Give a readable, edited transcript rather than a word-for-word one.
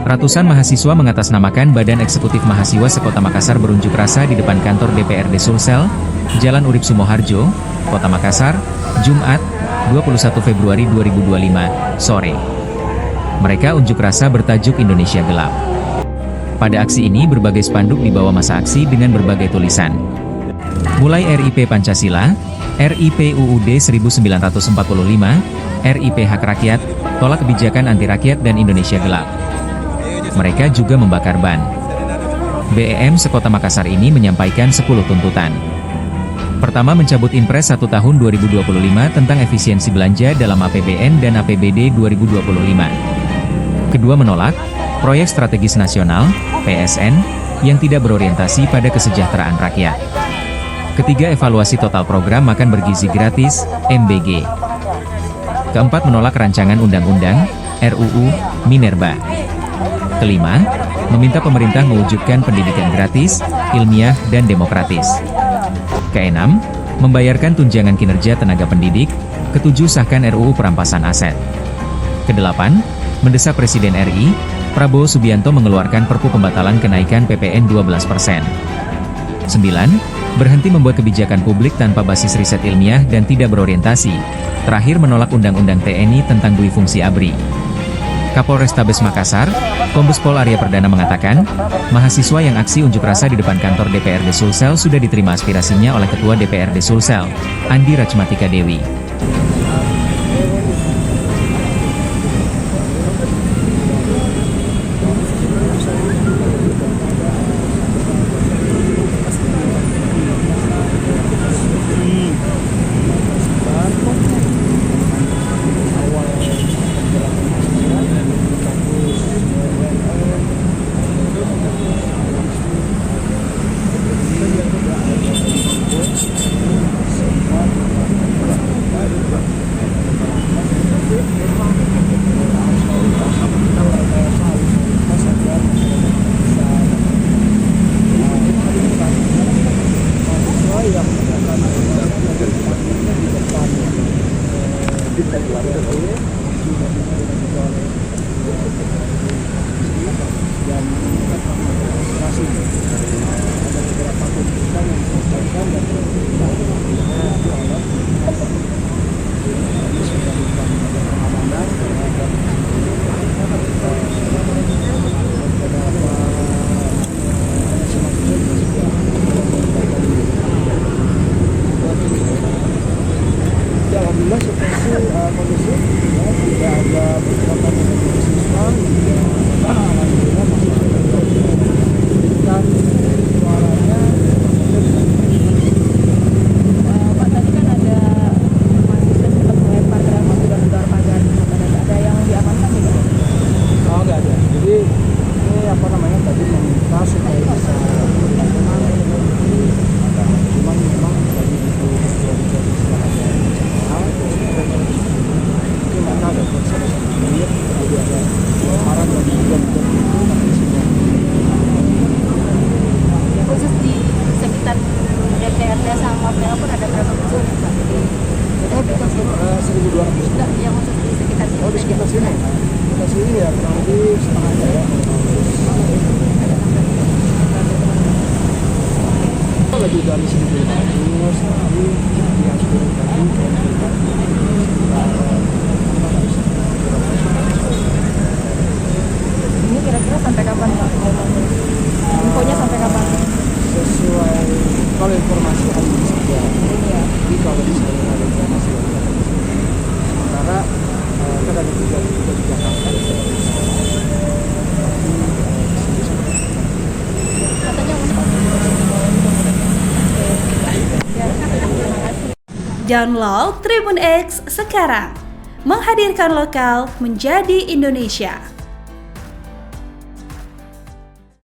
Ratusan mahasiswa mengatasnamakan Badan Eksekutif Mahasiswa Sekota Makassar berunjuk rasa di depan kantor DPRD Sulsel, Jalan Urip Sumoharjo, Kota Makassar, Jumat, 21 Februari 2025, sore. Mereka unjuk rasa bertajuk Indonesia Gelap. Pada aksi ini berbagai spanduk dibawa masa aksi dengan berbagai tulisan. Mulai RIP Pancasila, RIP UUD 1945, RIP Hak Rakyat, tolak kebijakan anti rakyat dan Indonesia Gelap. Mereka juga membakar ban. BEM Sekota Makassar ini menyampaikan 10 tuntutan. Pertama, mencabut Impres 1 tahun 2025 tentang efisiensi belanja dalam APBN dan APBD 2025. Kedua, menolak proyek strategis nasional, PSN, yang tidak berorientasi pada kesejahteraan rakyat. Ketiga, evaluasi total program makan bergizi gratis, MBG. Keempat, menolak rancangan undang-undang, RUU, Minerba. Kelima, meminta pemerintah mewujudkan pendidikan gratis, ilmiah, dan demokratis. Keenam, membayarkan tunjangan kinerja tenaga pendidik. Ketujuh, sahkan RUU perampasan aset. Kedelapan, mendesak Presiden RI, Prabowo Subianto mengeluarkan Perpu pembatalan kenaikan PPN 12%. 9. Berhenti membuat kebijakan publik tanpa basis riset ilmiah dan tidak berorientasi. Terakhir, menolak Undang-Undang TNI tentang dui fungsi ABRI. Kapolrestabes Makassar, Kombes Pol Arya Perdana mengatakan, mahasiswa yang aksi unjuk rasa di depan kantor DPRD Sulsel sudah diterima aspirasinya oleh Ketua DPRD Sulsel, Andi Rachmatika Dewi. Alhamdulillah situasi kondusif, ya, tidak ada pergerakan mahasiswa, alhamdulillah masih dan suaranya. Pak, tadi kan ada mahasiswa sempat melempar granat dan menggelar pagar, ada yang diamankan tidak? Oh, nggak ada. Jadi ini apa namanya tadi meminta supaya bisa dilakukan, cuman memang dari itu Khusus di sekitar DPRD sama pun ada berapa kecil Pak? kita 1.200. Enggak, yang khusus di sekitar sini. Oh, di sekitar sini. Sekitar sini ya kurang lebih setengahnya ya. Lebih dari 1.500, tapi yang turun tadi Ini kira-kira sampai kapan Pak? Infonya sampai kapan? sesuai kalau informasi hari ini saja. Ini ya. Jadi kalau misalnya ada informasi sementara kan ada juga di Jakarta. Download Tribun X sekarang, menghadirkan lokal menjadi Indonesia.